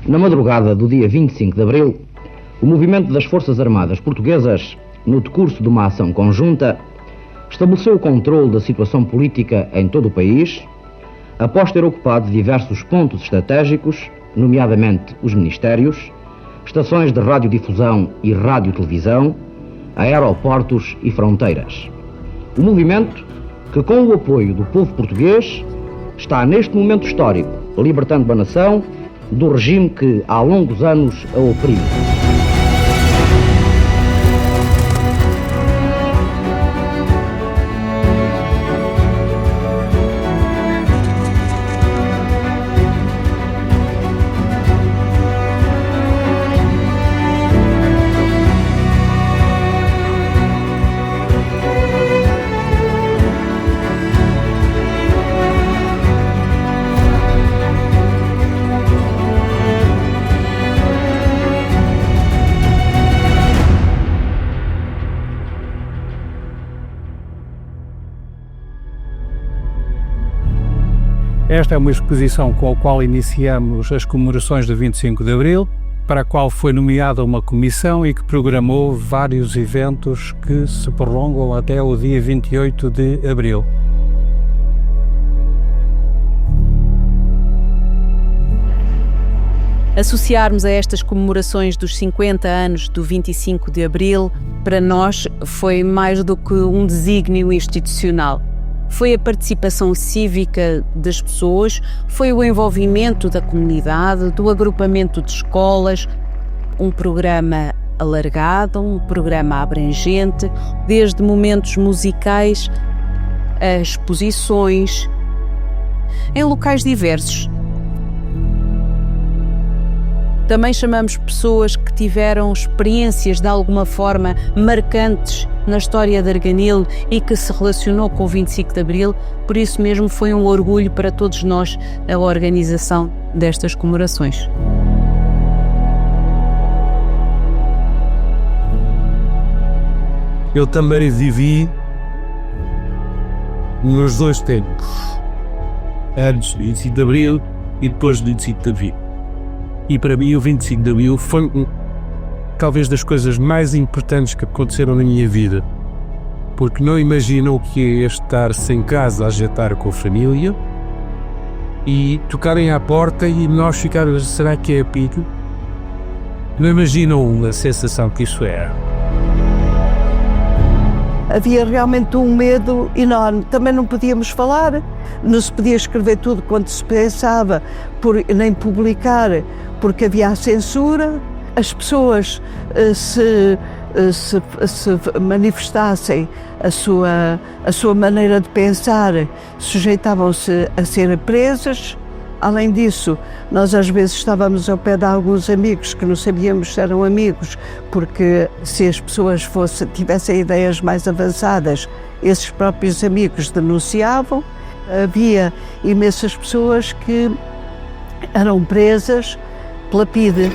Na madrugada do dia 25 de abril, o movimento das Forças Armadas Portuguesas, no decurso de uma ação conjunta, estabeleceu o controle da situação política em todo o país, após ter ocupado diversos pontos estratégicos, nomeadamente os ministérios, estações de radiodifusão e radiotelevisão, aeroportos e fronteiras. O movimento, que com o apoio do povo português, está neste momento histórico libertando a nação do regime que há longos anos a oprime. Esta é uma exposição com a qual iniciamos as comemorações do 25 de Abril, para a qual foi nomeada uma comissão e que programou vários eventos que se prolongam até o dia 28 de Abril. Associarmos a estas comemorações dos 50 anos do 25 de Abril, para nós foi mais do que um desígnio institucional. Foi a participação cívica das pessoas, foi o envolvimento da comunidade, do agrupamento de escolas, um programa alargado, um programa abrangente, desde momentos musicais a exposições, em locais diversos. Também chamamos pessoas que tiveram experiências de alguma forma marcantes na história de Arganil e que se relacionou com o 25 de Abril, por isso mesmo foi um orgulho para todos nós a organização destas comemorações. Eu também vivi nos dois tempos, antes do 25 de Abril e depois do 25 de Abril. E para mim o 25 de Abril foi talvez das coisas mais importantes que aconteceram na minha vida, porque não imagino o que é estar-se em casa a jantar com a família e tocarem à porta e nós ficarmos, será que é apito? Não imaginam a sensação que isso é. Havia realmente um medo enorme, também não podíamos falar, não se podia escrever tudo quanto se pensava, nem publicar, porque havia a censura. As pessoas se manifestassem a sua maneira de pensar, sujeitavam-se a ser presas. Além disso, nós às vezes estávamos ao pé de alguns amigos que não sabíamos se eram amigos, porque se as pessoas tivessem ideias mais avançadas, esses próprios amigos denunciavam. Havia imensas pessoas que eram presas pela PIDE.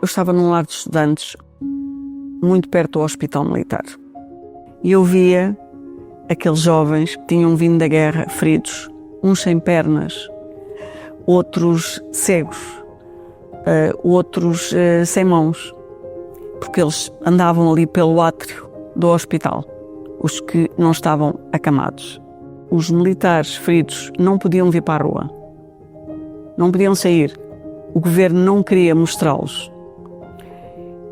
Eu estava num lar de estudantes, muito perto do Hospital Militar, e eu via aqueles jovens que tinham vindo da guerra feridos, uns sem pernas, outros cegos, outros sem mãos, porque eles andavam ali pelo átrio do hospital, os que não estavam acamados. Os militares feridos não podiam vir para a rua, não podiam sair, o governo não queria mostrá-los.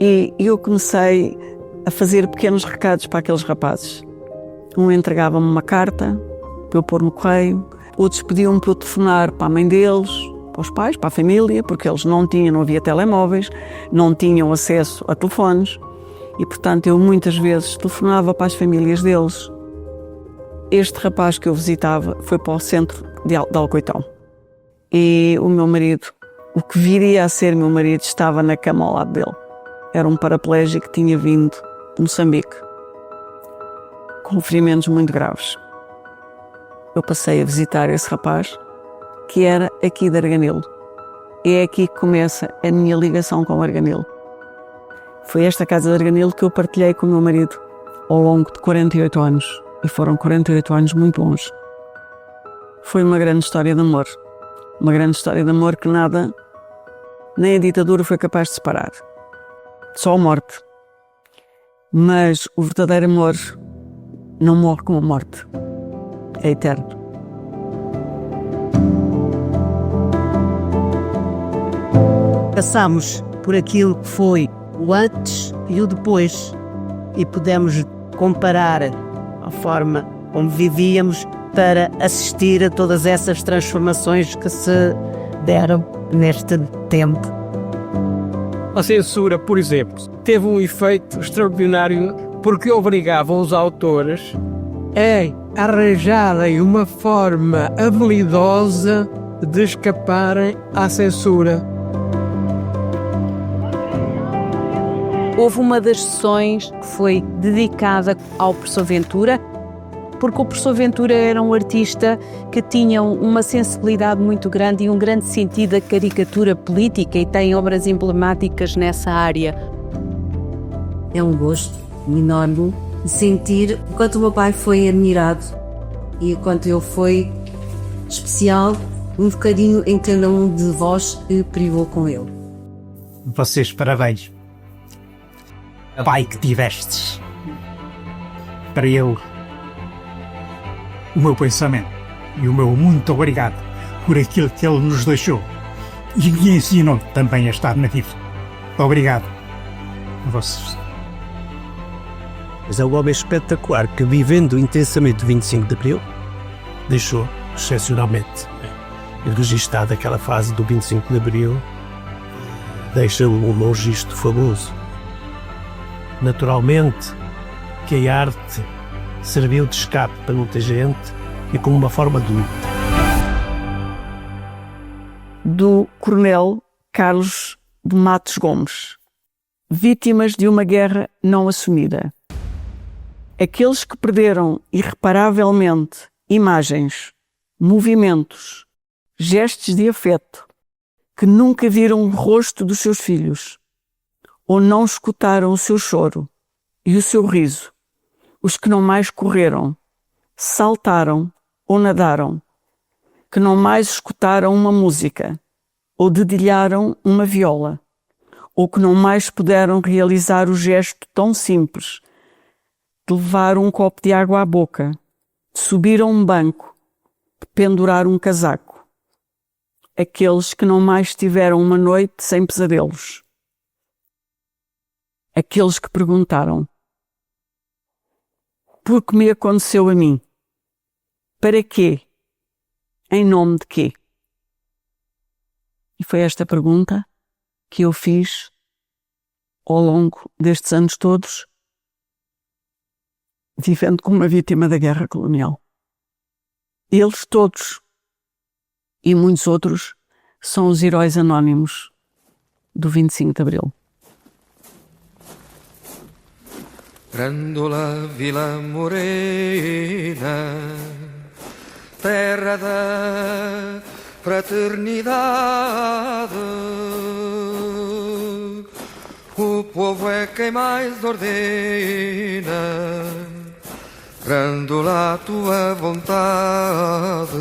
E eu comecei a fazer pequenos recados para aqueles rapazes. Um entregava-me uma carta para eu pôr no correio, outros pediam-me para eu telefonar para a mãe deles, para os pais, para a família, porque eles não havia telemóveis, não tinham acesso a telefones e, portanto, eu muitas vezes telefonava para as famílias deles. Este rapaz que eu visitava foi para o centro de Alcoitão e o meu marido, o que viria a ser meu marido, estava na cama ao lado dele. Era um paraplégico que tinha vindo de Moçambique, com ferimentos muito graves. Eu passei a visitar esse rapaz, que era aqui de Arganil. É aqui que começa a minha ligação com Arganil. Foi esta casa de Arganil que eu partilhei com o meu marido ao longo de 48 anos. E foram 48 anos muito bons. Foi uma grande história de amor. Uma grande história de amor que nada, nem a ditadura foi capaz de separar. Só a morte. Mas o verdadeiro amor não morre com a morte. É eterno. Passamos por aquilo que foi o antes e o depois e pudemos comparar a forma como vivíamos para assistir a todas essas transformações que se deram neste tempo. A censura, por exemplo, teve um efeito extraordinário porque obrigava os autores a arranjarem uma forma habilidosa de escaparem à censura. Houve uma das sessões que foi dedicada ao professor Ventura, porque o professor Ventura era um artista que tinha uma sensibilidade muito grande e um grande sentido da caricatura política e tem obras emblemáticas nessa área. É um gosto enorme sentir o quanto o meu pai foi admirado e o quanto ele foi especial, um bocadinho em cada um de vós que privou com ele. Vocês, parabéns. Pai que tivestes. Para ele, o meu pensamento e o meu muito obrigado por aquilo que ele nos deixou e me ensinou também a estar na vida. Obrigado a vocês. Mas é um homem espetacular que, vivendo intensamente o 25 de Abril, deixou excepcionalmente registada aquela fase do 25 de Abril, deixa um registro famoso. Naturalmente que a arte serviu de escape para muita gente e como uma forma de luta. Do coronel Carlos de Matos Gomes. Vítimas de uma guerra não assumida. Aqueles que perderam irreparavelmente imagens, movimentos, gestos de afeto, que nunca viram o rosto dos seus filhos, ou não escutaram o seu choro e o seu riso, os que não mais correram, saltaram ou nadaram, que não mais escutaram uma música, ou dedilharam uma viola, ou que não mais puderam realizar o gesto tão simples de levar um copo de água à boca, de subir a um banco, de pendurar um casaco. Aqueles que não mais tiveram uma noite sem pesadelos. Aqueles que perguntaram: por que me aconteceu a mim? Para quê? Em nome de quê? E foi esta pergunta que eu fiz ao longo destes anos todos, vivendo como uma vítima da guerra colonial. Eles todos e muitos outros são os heróis anónimos do 25 de Abril. Grândola Vila Morena, terra da fraternidade, o povo é quem mais ordena, Grândola a tua vontade.